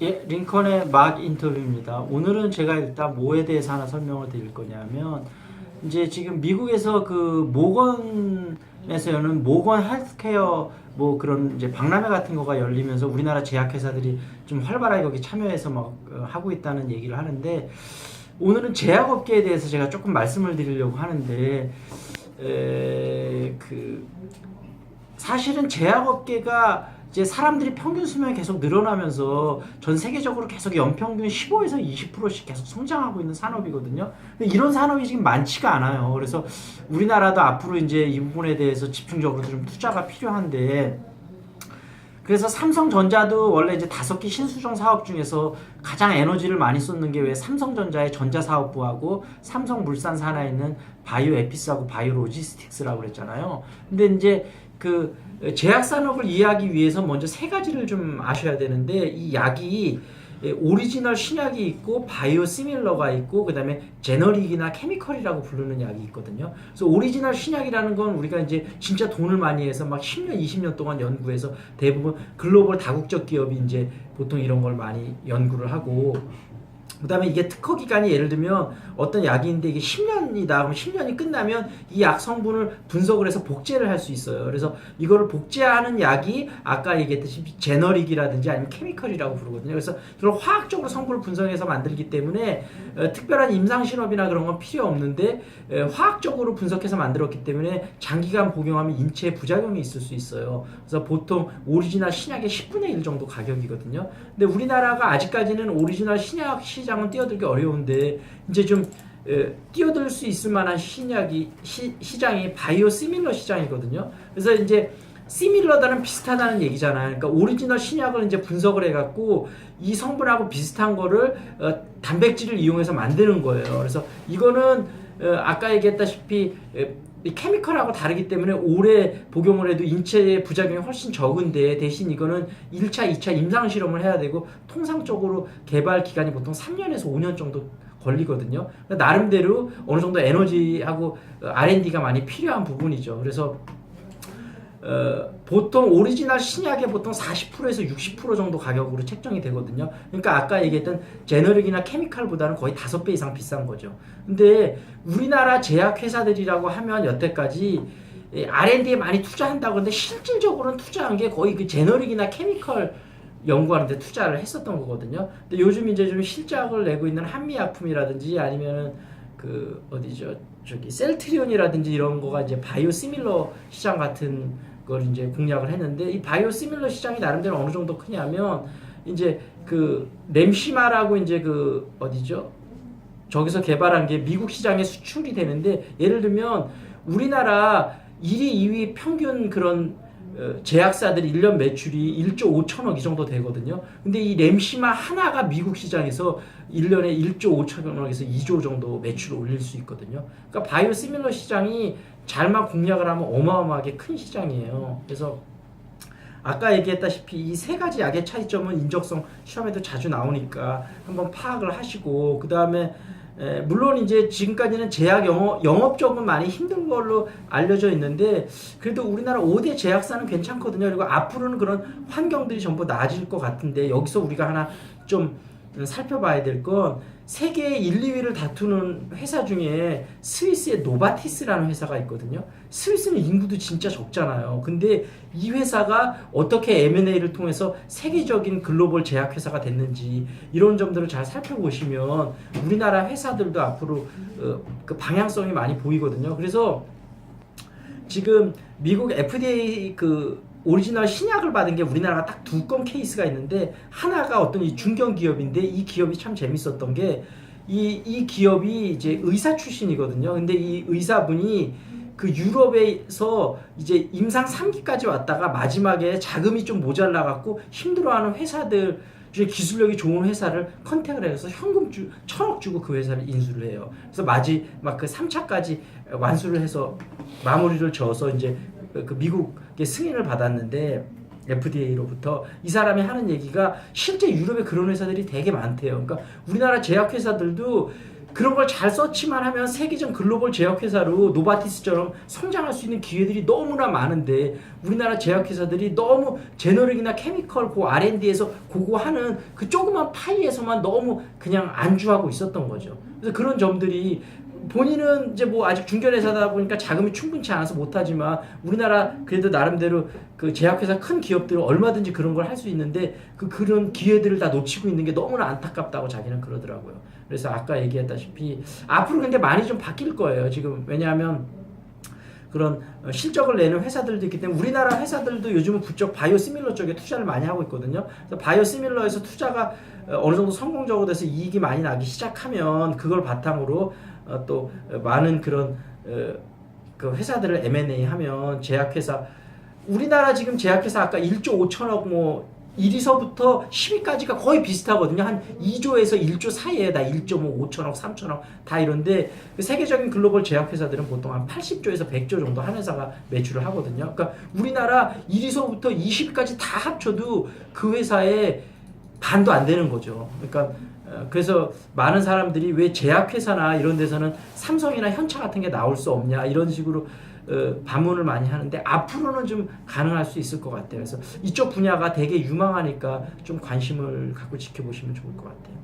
예, 링컨의 막 인터뷰입니다. 오늘은 제가 일단 뭐에 대해서 하나 설명을 드릴 거냐면, 이제 지금 미국에서 그 모건에서 여는 모건 헬스케어 뭐 그런 이제 박람회 같은 거가 열리면서 우리나라 제약회사들이 좀 활발하게 거기 참여해서 막 하고 있다는 얘기를 하는데, 오늘은 제약업계에 대해서 제가 조금 말씀을 드리려고 하는데, 사실은 제약업계가 이제 사람들이 평균 수명이 계속 늘어나면서 전 세계적으로 계속 연평균 15에서 20%씩 계속 성장하고 있는 산업이거든요. 근데 이런 산업이 지금 많지가 않아요. 그래서 우리나라도 앞으로 이제 이 부분에 대해서 집중적으로 좀 투자가 필요한데, 그래서 삼성전자도 원래 이제 5개 신수종 사업 중에서 가장 에너지를 많이 쏟는 게 왜 삼성전자의 전자사업부하고 삼성물산 산하에 있는 바이오에피스하고 바이오로지스틱스라고 그랬잖아요. 근데 이제 그 제약 산업을 이해하기 위해서 먼저 세 가지를 좀 아셔야 되는데, 이 약이 오리지널 신약이 있고 바이오 시밀러가 있고 그다음에 제너릭이나 케미컬이라고 부르는 약이 있거든요. 그래서 오리지널 신약이라는 건 우리가 이제 진짜 돈을 많이 해서 막 10년, 20년 동안 연구해서 대부분 글로벌 다국적 기업이 이제 보통 이런 걸 많이 연구를 하고, 그 다음에 이게 특허 기간이 예를 들면 어떤 약인데 이게 10년이다. 그럼 10년이 끝나면 이 약 성분을 분석을 해서 복제를 할 수 있어요. 그래서 이거를 복제하는 약이 아까 얘기했듯이 제너릭이라든지 아니면 케미컬이라고 부르거든요. 그래서 이걸 화학적으로 성분을 분석해서 만들기 때문에 특별한 임상실험이나 그런 건 필요 없는데 화학적으로 분석해서 만들었기 때문에 장기간 복용하면 인체에 부작용이 있을 수 있어요. 그래서 보통 오리지널 신약의 10분의 1 정도 가격이거든요. 근데 우리나라가 아직까지는 오리지널 신약 시장은 뛰어들기 어려운데, 이제 좀 뛰어들 수 있을 만한 시장이 바이오 시밀러 시장이거든요. 그래서 이제 시밀러다는 비슷하다는 얘기잖아요. 그러니까 오리지널 신약을 이제 분석을 해갖고 이 성분하고 비슷한 거를 단백질을 이용해서 만드는 거예요. 그래서 이거는 아까 얘기했다시피 이 케미컬하고 다르기 때문에 오래 복용을 해도 인체의 부작용이 훨씬 적은데, 대신 이거는 1차, 2차 임상실험을 해야 되고 통상적으로 개발 기간이 보통 3년에서 5년 정도 걸리거든요. 나름대로 어느 정도 에너지하고 R&D가 많이 필요한 부분이죠. 그래서 보통 오리지널 신약의 보통 40%에서 60% 정도 가격으로 책정이 되거든요. 그러니까 아까 얘기했던 제너릭이나 케미칼보다는 거의 5배 이상 비싼 거죠. 근데 우리나라 제약회사들이라고 하면 여태까지 R&D에 많이 투자한다고 하는데 실질적으로는 투자한 게 거의 그 제너릭이나 케미컬 연구하는데 투자를 했었던 거거든요. 근데 요즘 이제 좀 실적을 내고 있는 한미약품이라든지 아니면은 그 어디죠, 저기 셀트리온이라든지 이런 거가 이제 바이오 시밀러 시장 같은 걸 이제 공략을 했는데, 이 바이오 시밀러 시장이 나름대로 어느 정도 크냐면 이제 그 램시마라고 이제 그 어디죠, 저기서 개발한 게 미국 시장에 수출이 되는데, 예를 들면 우리나라 1위, 2위 평균 그런 제약사들이 1년 매출이 1조 5천억 이 정도 되거든요. 근데 이 램시마 하나가 미국 시장에서 1년에 1조 5천억에서 2조 정도 매출을 올릴 수 있거든요. 그러니까 바이오 시밀러 시장이 잘만 공략을 하면 어마어마하게 큰 시장이에요. 그래서 아까 얘기했다시피 이 세 가지 약의 차이점은 인적성 시험에도 자주 나오니까 한번 파악을 하시고, 그 다음에 물론 이제 지금까지는 제약 영업적으로 많이 힘든 걸로 알려져 있는데, 그래도 우리나라 5대 제약사는 괜찮거든요. 그리고 앞으로는 그런 환경들이 전부 나아질 것 같은데, 여기서 우리가 하나 좀 살펴봐야 될 건, 세계 1, 2위를 다투는 회사 중에 스위스의 노바티스라는 회사가 있거든요. 스위스는 인구도 진짜 적잖아요. 근데 이 회사가 어떻게 M&A를 통해서 세계적인 글로벌 제약회사가 됐는지, 이런 점들을 잘 살펴보시면 우리나라 회사들도 앞으로 그 방향성이 많이 보이거든요. 그래서 지금 미국 FDA 그 오리지널 신약을 받은 게 우리나라가 딱 2건 케이스가 있는데, 하나가 어떤 이 중견 기업인데, 이 기업이 참 재밌었던 게 이 기업이 이제 의사 출신이거든요. 근데 이 의사분이 그 유럽에서 이제 임상 3기까지 왔다가 마지막에 자금이 좀 모자라 갖고 힘들어하는 회사들 중에 기술력이 좋은 회사를 컨택을 해서 현금 1,000억 주고 그 회사를 인수를 해요. 그래서 마지막 그 3차까지 완수를 해서 마무리를 지어서 이제 그 미국의 승인을 받았는데, FDA로부터 이 사람이 하는 얘기가 실제 유럽에 그런 회사들이 되게 많대요. 그러니까 우리나라 제약회사들도 그런 걸 잘 서치만 하면 세계적 글로벌 제약회사로 노바티스처럼 성장할 수 있는 기회들이 너무나 많은데 우리나라 제약회사들이 너무 제너릭이나 케미컬 그 R&D에서 그거 하는 그 조그만 파이에서만 너무 그냥 안주하고 있었던 거죠. 그래서 그런 점들이 본인은 이제 뭐 아직 중견회사다 보니까 자금이 충분치 않아서 못하지만 우리나라 그래도 나름대로 그 제약회사 큰 기업들은 얼마든지 그런 걸 할 수 있는데 그런 기회들을 다 놓치고 있는 게 너무나 안타깝다고 자기는 그러더라고요. 그래서 아까 얘기했다시피 앞으로 근데 많이 좀 바뀔 거예요. 지금 왜냐하면 그런 실적을 내는 회사들도 있기 때문에 우리나라 회사들도 요즘은 부쩍 바이오시밀러 쪽에 투자를 많이 하고 있거든요. 그래서 바이오시밀러에서 투자가 어느 정도 성공적으로 돼서 이익이 많이 나기 시작하면 그걸 바탕으로 또 많은 그런 그 회사들을 M&A 하면 제약회사 우리나라 지금 제약회사 아까 1조 5천억 뭐 1위서부터 10위까지가 거의 비슷하거든요. 한 2조에서 1조 사이에 다 1.5, 5천억, 3천억 다 이런데 세계적인 글로벌 제약회사들은 보통 한 80조에서 100조 정도 한 회사가 매출을 하거든요. 그러니까 우리나라 1위서부터 20위까지 다 합쳐도 그 회사의 반도 안 되는 거죠. 그러니까 그래서 많은 사람들이 왜 제약회사나 이런 데서는 삼성이나 현차 같은 게 나올 수 없냐 이런 식으로 반문을 많이 하는데 앞으로는 좀 가능할 수 있을 것 같아요. 그래서 이쪽 분야가 되게 유망하니까 좀 관심을 갖고 지켜보시면 좋을 것 같아요.